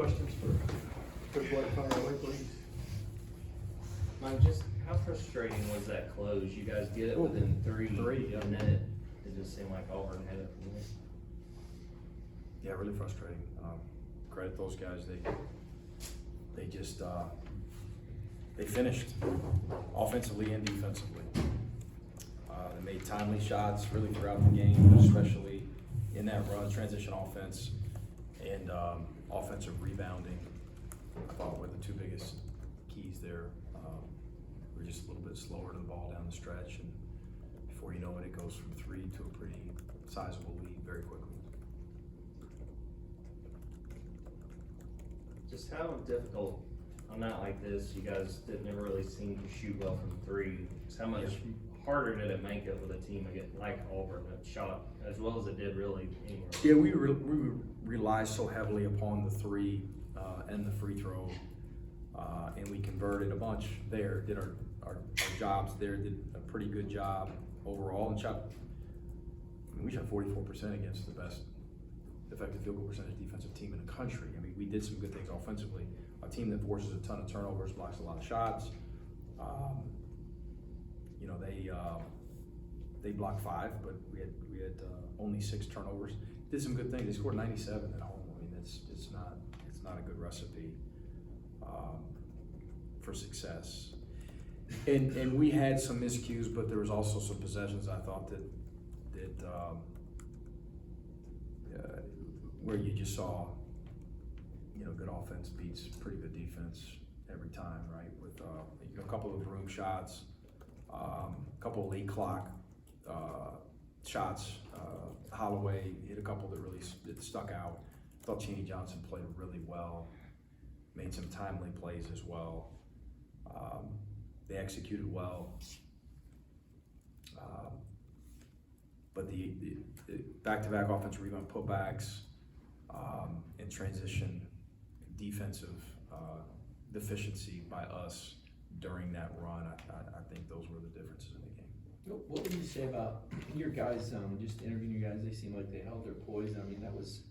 questions for Blood Fire Lakely? Mike, just how frustrating was that close? You guys get it within three, yeah. and then it just seemed like Auburn had it from there. Yeah, really frustrating. Credit those guys. They just they finished offensively and defensively. They made timely shots really throughout the game, especially in that run, transition offense, and offensive rebounding. I thought were the two biggest keys there. We're just a little bit slower to the ball down the stretch, and before you know it, it goes from three to a pretty sizable lead very quickly. Just how difficult, on a night like this, you guys didn't ever really seem to shoot well from three. Just how much harder did it make it with a team again, like Auburn that shot as well as it did really anywhere? Yeah, we rely so heavily upon the three and the free throw, and we converted a bunch there. Did our jobs there, did a pretty good job overall, and shot. I mean, we shot 44% against the best effective field goal percentage defensive team in the country. I mean, we did some good things offensively. A team that forces a ton of turnovers, blocks a lot of shots. You know, they blocked 5, but we had only 6 turnovers. Did some good things. They scored 97 at home. I mean, it's not a good recipe for success. And we had some miscues, but there was also some possessions I thought that where you just saw, you know, good offense beats pretty good defense every time, right? With a couple of room shots, a couple of late clock shots. Holloway hit a couple that really stuck out. I thought Cheney Johnson played really well, made some timely plays as well. They executed well. But the back-to-back offensive rebound putbacks and transition defensive deficiency by us during that run, I think those were the differences in the game. What would you say about your guys, just interviewing your guys, they seem like they held their poise. I mean, that was,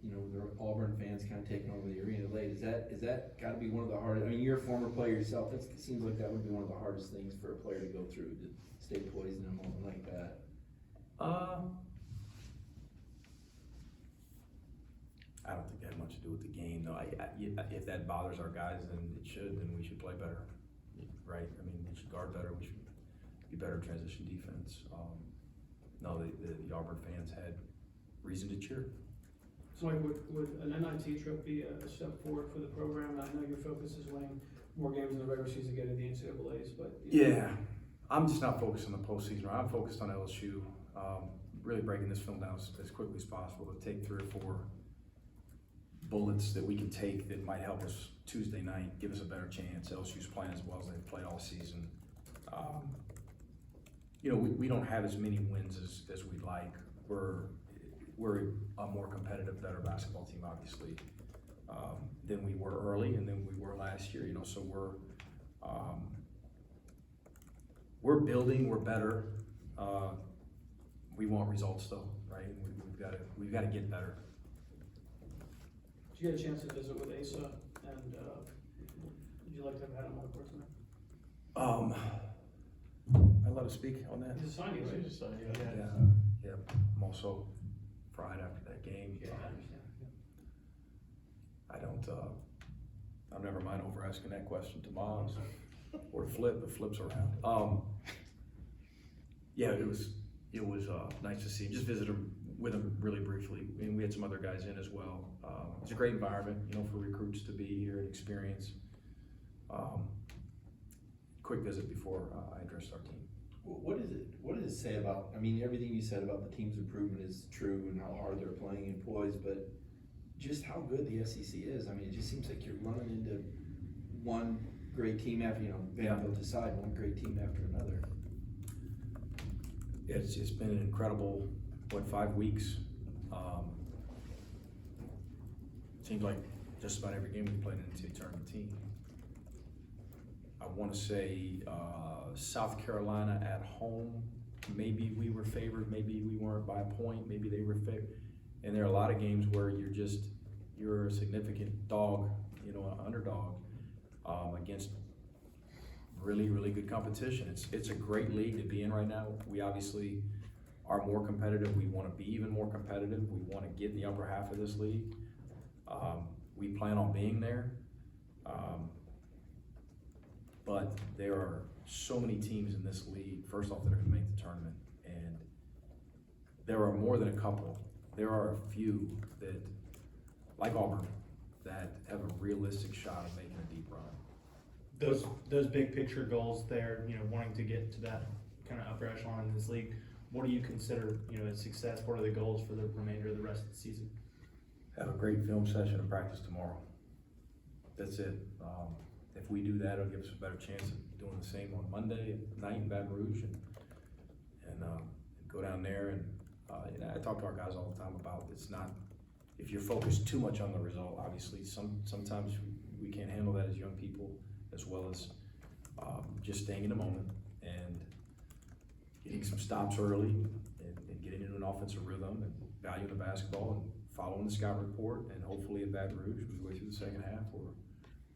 you know, the Auburn fans kind of taking over the arena late. Is that got to be one of the hardest? I mean, you're a former player yourself. It seems like that would be one of the hardest things for a player to go through, to stay poised in a moment like that. I don't think that had much to do with the game, though. If that bothers our guys, then it should. Then we should play better, right? I mean, we should guard better. We should be better in transition defense. No, the Auburn fans had reason to cheer. So Mike, would an NIT trip be a step forward for the program? I know your focus is winning more games in the regular season to get to the NCAAs, but yeah, I'm just not focused on the postseason. I'm focused on LSU. Really breaking this film down as quickly as possible to take 3 or 4 bullets that we can take that might help us Tuesday night, give us a better chance. LSU's playing as well as they've played all season. You know, we don't have as many wins as we'd like. We're a more competitive, better basketball team, obviously, than we were early and than we were last year. You know, so we're building. We're better. We want results, though, right? We've got to get better. did you get a chance to visit with Asa, and would you like to have had him on the court tonight? I let him speak on that. He's a signing, right? He's a signing, yeah. Yeah. I'm also fried after that game. Yeah, I understand. I'm never mind over asking that question to moms or flip. The flips around. Yeah, it was nice to see him. Just visited with him really briefly, and we had some other guys in as well. It's a great environment, you know, for recruits to be here and experience. Quick visit before I addressed our team. What does it say about, I mean, everything you said about the team's improvement is true and how hard they're playing and poised, but just how good the SEC is. I mean, it just seems like you're running into one great team after, you know, Vanderbilt aside, one great team after another. It's been an incredible, 5 weeks? Seems like just about every game we played in the tournament team. I want to say South Carolina at home, maybe we were favored, maybe we weren't by a point, maybe they were favored. And there are a lot of games where you're you're a significant dog, you know, an underdog, against really, really good competition. It's a great league to be in right now. We obviously are more competitive. We want to be even more competitive. We want to get in the upper half of this league. We plan on being there. But there are so many teams in this league, first off, that are going to make the tournament. And there are more than a couple. There are a few that, like Auburn, that have a realistic shot of making a deep run. Those big picture goals there, you know, wanting to get to that kind of upper echelon in this league, what do you consider, you know, a success? What are the goals for the remainder of the rest of the season? Have a great film session and practice tomorrow. That's it. If we do that, it'll give us a better chance of doing the same on Monday night in Baton Rouge, and go down there. And I talk to our guys all the time about it's not, if you're focused too much on the result, obviously sometimes we can't handle that as young people, as well as just staying in the moment and getting some stops early and getting into an offensive rhythm and valuing the basketball and following the scout report, and hopefully at Baton Rouge, we go through the second half, or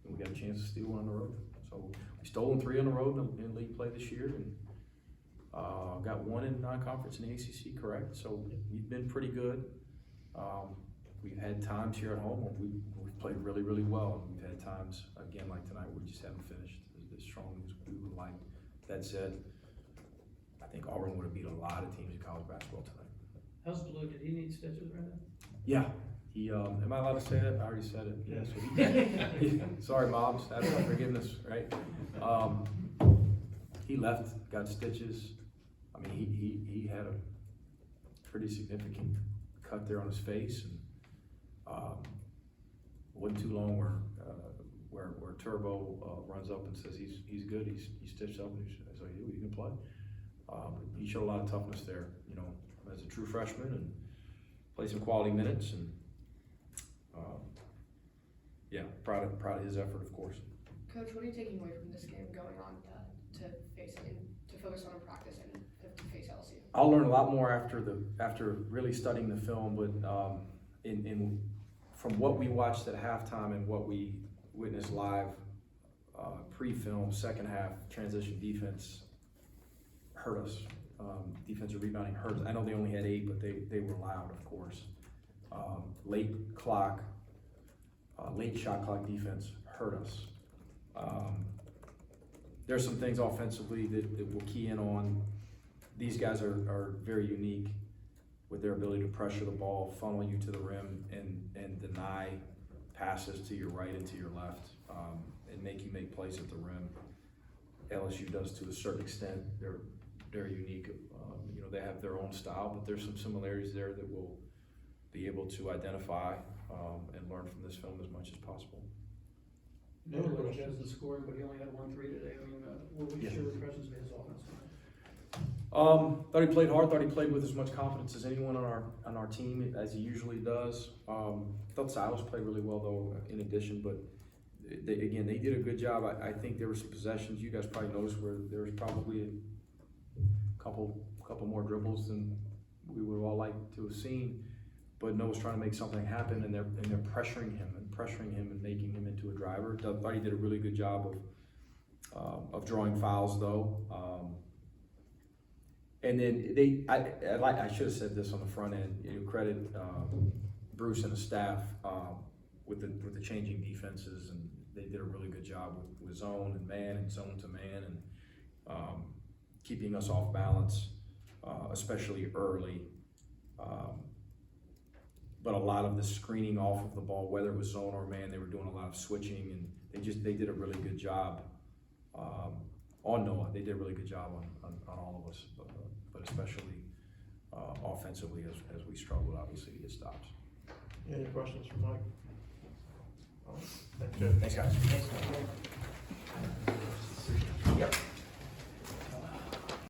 we got a chance to steal one on the road. So we stolen 3 on the road in league play this year, and got 1 in non-conference in the ACC, correct? So we've been pretty good. We've had times here at home where we've played really, really well, and we've had times, again, like tonight, where we just haven't finished as strong as we would like. That said, I think Auburn would have beat a lot of teams in college basketball tonight. How's Blue? Did he need stitches right now? Yeah. He, am I allowed to say that? I already said it. Yeah. So he, sorry, moms, that's forgiveness, right? He left, got stitches. I mean, he had a pretty significant cut there on his face, and wasn't too long where Turbo runs up and says he's good. He's stitched up, and he's like, he can play. He showed a lot of toughness there, you know, as a true freshman, and played some quality minutes, and yeah, proud of his effort, of course. Coach, what are you taking away from this game going on to face it, to focus on practice and to face LSU? I'll learn a lot more after really studying the film, but from what we watched at halftime and what we witnessed live, pre-film, second half transition defense hurt us. Defensive rebounding hurt us. I know they only had 8, but they were loud, of course. Late shot clock defense hurt us. There's some things offensively that we'll key in on. These guys are very unique with their ability to pressure the ball, funnel you to the rim, and deny passes to your right and to your left, and make you make plays at the rim. LSU does to a certain extent. They're unique. You know, they have their own style, but there's some similarities there that we'll be able to identify and learn from this film as much as possible. Miller doesn't score, but he only had 1 3 today. I mean, what would you share impressions of his offense tonight? Thought he played hard. Thought he played with as much confidence as anyone on our team, as he usually does. Thought Silas played really well though, in addition. But they did a good job. I think there were some possessions you guys probably noticed where there was probably a couple more dribbles than we would have all liked to have seen. But Noah's trying to make something happen, and they're pressuring him and making him into a driver. Thought he did a really good job of drawing fouls though. And then I should have said this on the front end. You know, credit Bruce and the staff with the changing defenses, and they did a really good job with zone and man and zone to man, and keeping us off balance, especially early. But a lot of the screening off of the ball, whether it was zone or man, they were doing a lot of switching, and they did a really good job on Noah. They did a really good job on all of us, but especially offensively as we struggled, obviously, to get stops. Any questions for Mike? Thanks, guys. Thanks, man. Yep.